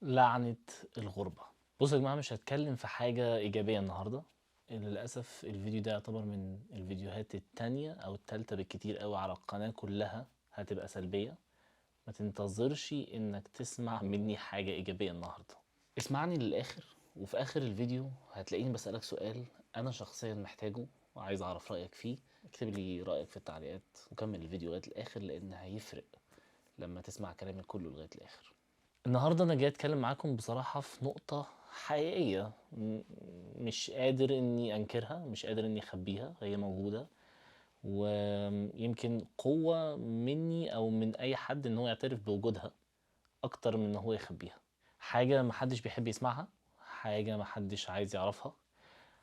لعنة الغربة. بصوا يا جماعة، مش هتكلم في حاجة إيجابية النهاردة. للأسف الفيديو ده يعتبر من الفيديوهات التانية أو التالتة بالكتير قوي على القناة، كلها هتبقى سلبية. ما تنتظرش إنك تسمع مني حاجة إيجابية النهاردة. اسمعني للآخر، وفي آخر الفيديو هتلاقيني بسألك سؤال أنا شخصيا محتاجه وعايز أعرف رأيك فيه. اكتب لي رأيك في التعليقات وكمل الفيديو لغاية الآخر، لأن هيفرق لما تسمع كلامي كله لغاية الآخر. النهارده انا جاي اتكلم معاكم بصراحه في نقطه حقيقيه، مش قادر اني انكرها، مش قادر اني اخبيها، هي موجوده. ويمكن قوه مني او من اي حد ان هو يعترف بوجودها اكتر من ان هو يخبيها. حاجه محدش بيحب يسمعها، حاجه محدش عايز يعرفها،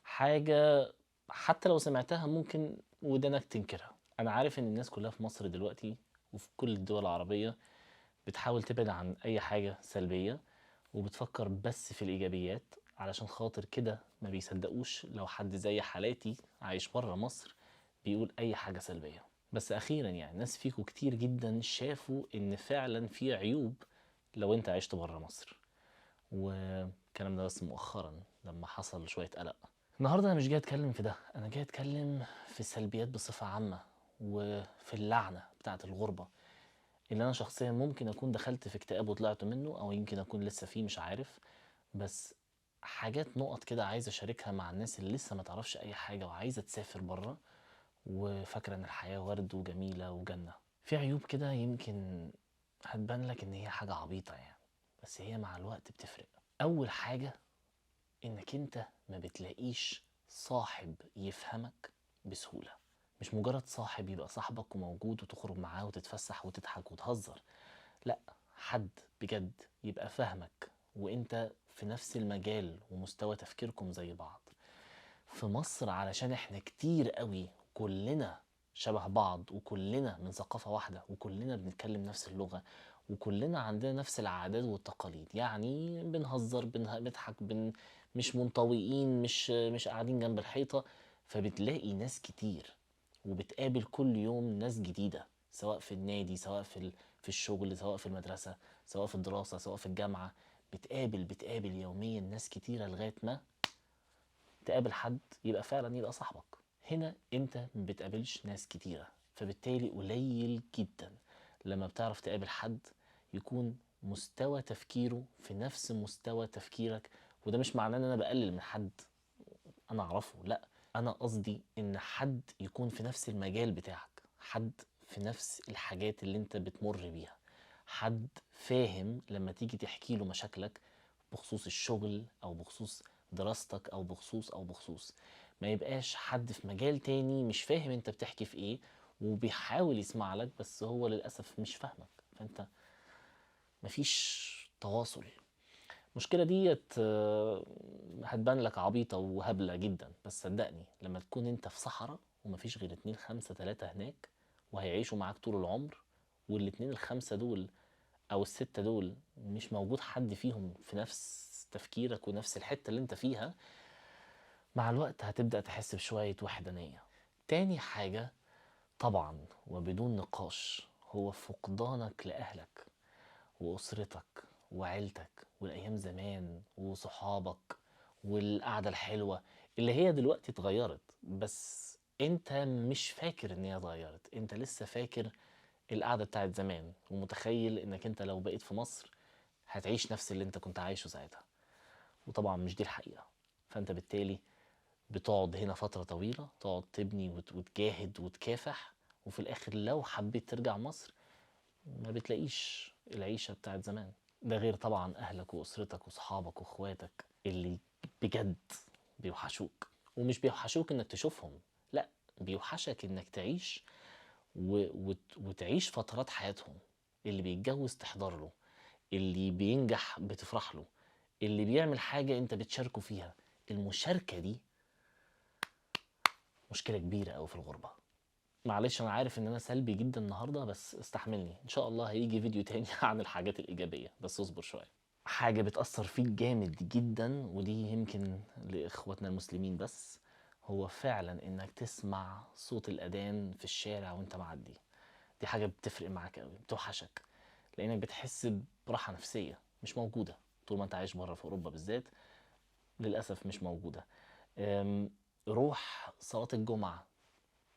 حاجه حتى لو سمعتها ممكن ودانك تنكرها. انا عارف ان الناس كلها في مصر دلوقتي وفي كل الدول العربيه بتحاول تبعد عن اي حاجه سلبيه، وبتفكر بس في الإيجابيات، علشان خاطر كده ما بيصدقوش لو حد زي حالاتي عايش بره مصر بيقول أي حاجة سلبية. بس أخيرا يعني ناس فيكو كتير جدا شافوا إن فعلا في عيوب لو أنت عشت بره مصر، والكلام ده بس مؤخرا لما حصل شوية قلق. النهارده أنا مش جاي أتكلم في ده، أنا جاي أتكلم في السلبيات بصفة عامة، وفي اللعنة بتاعة الغربة اللي انا شخصيا ممكن اكون دخلت في اكتئاب وطلعت منه، او يمكن اكون لسه فيه مش عارف. بس حاجات نقط كده عايز اشاركها مع الناس اللي لسه ما تعرفش اي حاجة وعايزة تسافر بره وفاكرة ان الحياة ورد وجميلة وجنة. في عيوب كده يمكن هتبان لك ان هي حاجة عبيطة يعني، بس هي مع الوقت بتفرق. اول حاجة انك انت ما بتلاقيش صاحب يفهمك بسهولة. مش مجرد صاحب يبقى صاحبك وموجود وتخرج معاه وتتفسح وتضحك وتهزر، لا، حد بجد يبقى فاهمك وانت في نفس المجال ومستوى تفكيركم زي بعض. في مصر علشان احنا كتير قوي كلنا شبه بعض، وكلنا من ثقافة واحدة، وكلنا بنتكلم نفس اللغة، وكلنا عندنا نفس العادات والتقاليد، يعني بنهزر بنضحك مش منطوئين، مش قاعدين جنب الحيطة. فبتلاقي ناس كتير وبتقابل كل يوم ناس جديدة، سواء في النادي، سواء في الشغل، سواء في المدرسة، سواء في الدراسة، سواء في الجامعة. بتقابل يوميا ناس كتيرة لغاية ما تقابل حد يبقى فعلا يبقى صاحبك. هنا انت ما بتقابلش ناس كتيرة، فبالتالي قليل جدا لما بتعرف تقابل حد يكون مستوى تفكيره في نفس مستوى تفكيرك. وده مش معناه ان انا بقلل من حد انا اعرفه، لا، انا قصدي ان حد يكون في نفس المجال بتاعك، حد في نفس الحاجات اللي انت بتمر بيها، حد فاهم لما تيجي تحكي له مشاكلك بخصوص الشغل او بخصوص دراستك او بخصوص ما يبقاش حد في مجال تاني مش فاهم انت بتحكي في ايه، وبيحاول يسمع لك بس هو للأسف مش فاهمك، فانت مفيش تواصل. المشكلة ديت هتبان لك عبيطة وهبلة جدا، بس صدقني لما تكون انت في صحراء ومفيش غير اتنين خمسة تلاتة هناك وهيعيشوا معاك طول العمر، والاتنين الخمسة دول او الستة دول مش موجود حد فيهم في نفس تفكيرك ونفس الحتة اللي انت فيها، مع الوقت هتبدأ تحس بشوية وحدانية. تاني حاجة طبعا وبدون نقاش هو فقدانك لأهلك وأسرتك وعيلتك والأيام زمان وصحابك والقعدة الحلوة اللي هي دلوقتي اتغيرت، بس انت مش فاكر ان هي اتغيرت، انت لسه فاكر القعدة بتاعت زمان ومتخيل انك انت لو بقيت في مصر هتعيش نفس اللي انت كنت عايشه ساعتها، وطبعا مش دي الحقيقة. فانت بالتالي بتقعد هنا فترة طويلة، تقعد تبني وتجاهد وتكافح، وفي الآخر لو حبيت ترجع مصر ما بتلاقيش العيشة بتاعت زمان. ده غير طبعا أهلك وأسرتك وصحابك وإخواتك اللي بجد بيوحشوك، ومش بيوحشوك إنك تشوفهم، لا، بيوحشك إنك تعيش وتعيش فترات حياتهم. اللي بيتجوز تحضر له، اللي بينجح بتفرح له، اللي بيعمل حاجة انت بتشاركه فيها. المشاركة دي مشكلة كبيرة أوي في الغربة. معلش أنا عارف إن أنا سلبي جدا النهاردة، بس استحملني، إن شاء الله هيجي فيديو تاني عن الحاجات الإيجابية، بس اصبر شوية. حاجة بتأثر فيك جامد جدا، ودي يمكن لإخواتنا المسلمين بس، هو فعلا إنك تسمع صوت الأذان في الشارع وإنت معدي. دي حاجة بتفرق معاك أوي، بتوحشك، لأنك بتحس براحة نفسية مش موجودة طول ما انت عايش بره في اوروبا بالذات للاسف مش موجوده. أم، روح صلاه الجمعه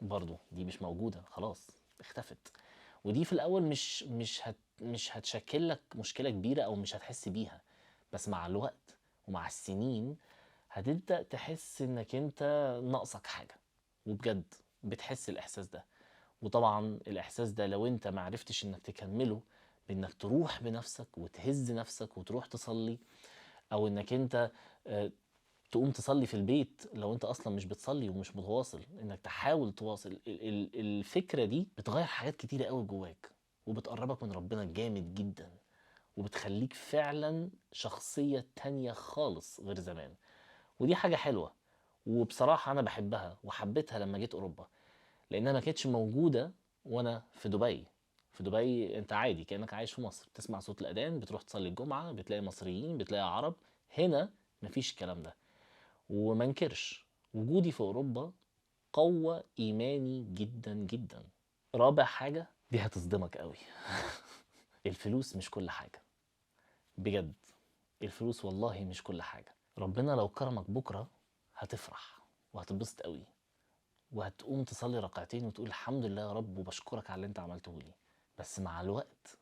برضو دي مش موجوده، خلاص اختفت. ودي في الاول مش هتشكل لك مشكله كبيره او مش هتحس بيها، بس مع الوقت ومع السنين هتبدا تحس انك انت ناقصك حاجه، وبجد بتحس الاحساس ده. وطبعا الاحساس ده لو انت معرفتش انك تكمله بانك تروح بنفسك وتهز نفسك وتروح تصلي، او انك انت آه، تقوم تصلي في البيت لو انت اصلا مش بتصلي ومش متواصل، انك تحاول تواصل الفكرة دي بتغير حاجات كتيرة قوي جواك، وبتقربك من ربنا جامد جدا، وبتخليك فعلا شخصية تانية خالص غير زمان. ودي حاجة حلوة، وبصراحة أنا بحبها وحبيتها لما جيت أوروبا، لأنها ما كانتش موجودة وأنا في دبي. في دبي أنت عادي كأنك عايش في مصر، بتسمع صوت الأذان، بتروح تصلي الجمعة، بتلاقي مصريين، بتلاقي عرب. هنا مفيش الكلام ده. وما انكرش وجودي في اوروبا قوى ايماني جدا جدا. رابع حاجه دي هتصدمك قوي. الفلوس مش كل حاجه، بجد. الفلوس والله مش كل حاجه. ربنا لو كرمك بكره هتفرح وهتتبسط قوي، وهتقوم تصلي ركعتين وتقول الحمد لله يا رب وبشكرك على اللي انت عملته لي. بس مع الوقت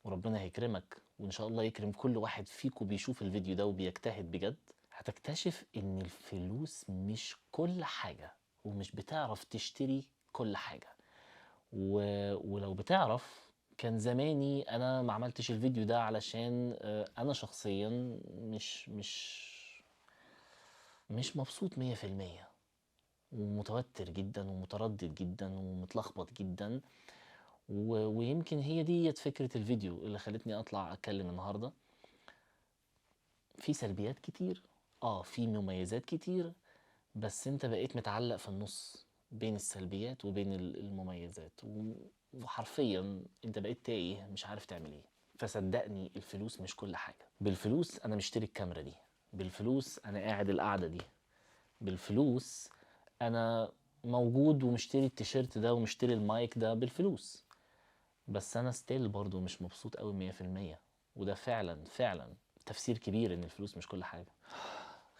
وربنا هيكرمك، وان شاء الله يكرم كل واحد فيكم بيشوف الفيديو ده وبيجتهد بجد، هتكتشف ان الفلوس مش كل حاجة، ومش بتعرف تشتري كل حاجة. ولو بتعرف كان زماني انا ما عملتش الفيديو ده، علشان انا شخصيا مش مبسوط 100%، ومتوتر جدا ومتردد جدا ومتلخبط جدا. ويمكن هي دي فكرة الفيديو اللي خلتني اطلع اتكلم النهاردة. في سلبيات كتير، في مميزات كتير، بس انت بقيت متعلق في النص بين السلبيات وبين المميزات، وحرفيا انت بقيت تايه مش عارف تعمل ايه. فصدقني الفلوس مش كل حاجة. بالفلوس انا مشتري الكاميرا دي، بالفلوس انا قاعد القعدة دي، بالفلوس انا موجود ومشتري التيشيرت ده ومشتري المايك ده بالفلوس. بس انا ستيل برضو مش مبسوط قوي 100%. وده فعلا فعلا تفسير كبير ان الفلوس مش كل حاجة.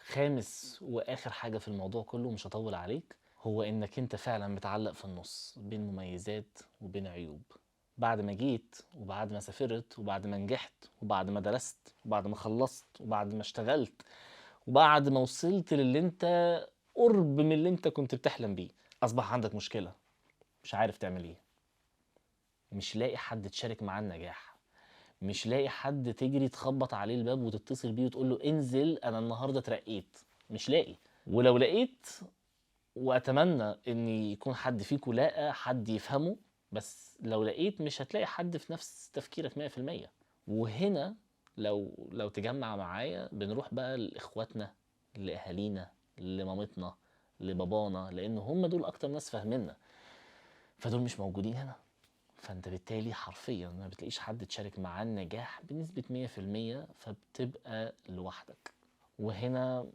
خامس واخر حاجة في الموضوع كله، مش هطول عليك، هو انك انت فعلا متعلق في النص بين مميزات وبين عيوب. بعد ما جيت وبعد ما سافرت وبعد ما نجحت وبعد ما درست وبعد ما خلصت وبعد ما اشتغلت وبعد ما وصلت للي انت قرب من اللي انت كنت بتحلم بيه، اصبح عندك مشكلة، مش عارف تعمل ايه. مش لاقي حد تشارك معاه النجاح، مش لاقي حد تجري تخبط عليه الباب وتتصل بيه وتقول له انزل انا النهارده اترقيت. مش لاقي. ولو لقيت، واتمنى ان يكون حد فيكم لاقى حد يفهمه، بس لو لقيت مش هتلاقي حد في نفس تفكيرك 100%. وهنا لو تجمع معايا بنروح بقى لاخواتنا، لاهالينا، لمامتنا، لبابانا، لان هم دول اكتر ناس فاهميننا، فدول مش موجودين هنا. فانت بالتالي حرفيا ما بتلاقيش حد تشارك معاه النجاح بنسبة 100%، فبتبقى لوحدك. وهنا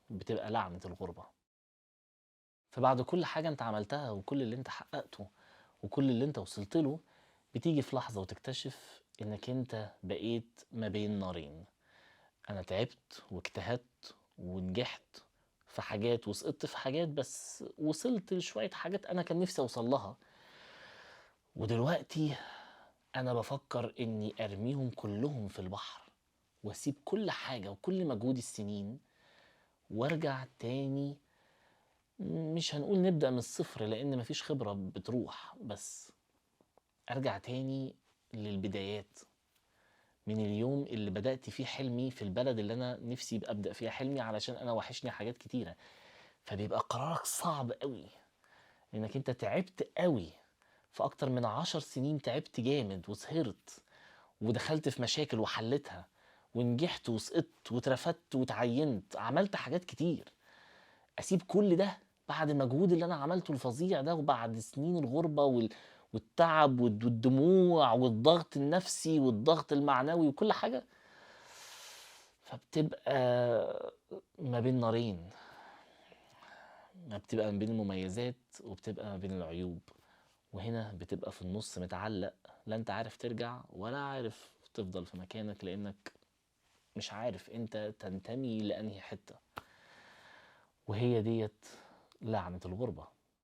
بتبقى لعنة الغربة. فبعد كل حاجة انت عملتها وكل اللي انت حققته وكل اللي انت وصلت له، بتيجي في لحظة وتكتشف انك انت بقيت ما بين نارين. انا تعبت واجتهدت ونجحت في حاجات وسقطت في حاجات، بس وصلت لشوية حاجات انا كان نفسي اوصل لها. ودلوقتي انا بفكر اني ارميهم كلهم في البحر، واسيب كل حاجة وكل مجهود السنين، وارجع تاني. مش هنقول نبدأ من الصفر لان مفيش خبرة بتروح، بس ارجع تاني للبدايات، من اليوم اللي بدأت فيه حلمي في البلد اللي انا نفسي ابدأ فيها حلمي، علشان انا وحشني حاجات كتيرة. فبيبقى قرارك صعب قوي، لانك انت تعبت قوي في اكتر من 10 سنين، تعبت جامد وسهرت ودخلت في مشاكل وحلتها، ونجحت وسقطت واترفدت وتعينت، عملت حاجات كتير. اسيب كل ده بعد المجهود اللي انا عملته الفظيع ده، وبعد سنين الغربة والتعب والدموع والضغط النفسي والضغط المعنوي وكل حاجة. فبتبقى ما بين نارين، ما بتبقى ما بين المميزات وبتبقى ما بين العيوب. وهنا بتبقى في النص متعلق، لا انت عارف ترجع ولا عارف تفضل في مكانك لأنك مش عارف أنت تنتمي لأنهي حتة. وهي ديت لعنة الغربة.